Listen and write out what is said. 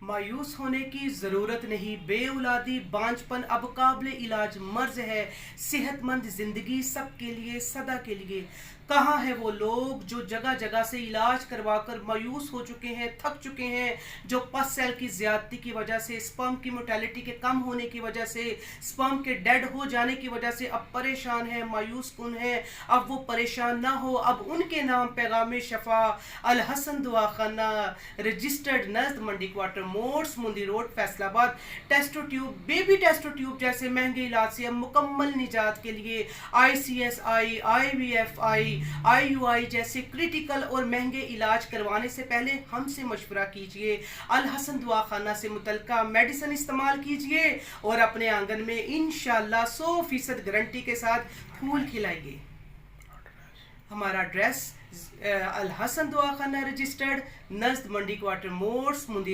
मायूस होने की ज़रूरत नहीं, बेऔलादी बांझपन अब काबिल इलाज मर्ज है, सेहतमंद ज़िंदगी सबके लिए सदा के लिए। कहाँ है वो लोग जो जगह जगह से इलाज करवा कर मायूस हो चुके हैं, थक चुके हैं, जो पस सेल की ज़्यादती की वजह से, स्पर्म की मोर्टेलिटी के कम होने की वजह से, स्पर्म के डेड हो जाने की वजह से अब परेशान है, मायूस कुन है। अब वो परेशान ना हो, अब उनके नाम पैगाम शफा अल हसन दुआखाना, रजिस्टर्ड नज़द मंडी क्वार्टर मोड्स, मुंदी road, Faisalabad. Testo tube, baby Testo tube जैसे महंगे इलाज से अब मुकम्मल निजात के लिए ICSI, IVFI, IUI जैसे क्रिटिकल और महंगे इलाज करवाने से पहले हमसे मशवरा कीजिए। अल हसन दुआखाना से मुतलका मेडिसिन इस्तेमाल कीजिए और अपने आंगन में इंशाअल्लाह 100% गारंटी के साथ फूल खिलाएंगे। हमारा एड्रेस अल हसन दुआखाना, रजिस्टर्ड नज़द मंडी क्वार्टर मोड्स, मुंदी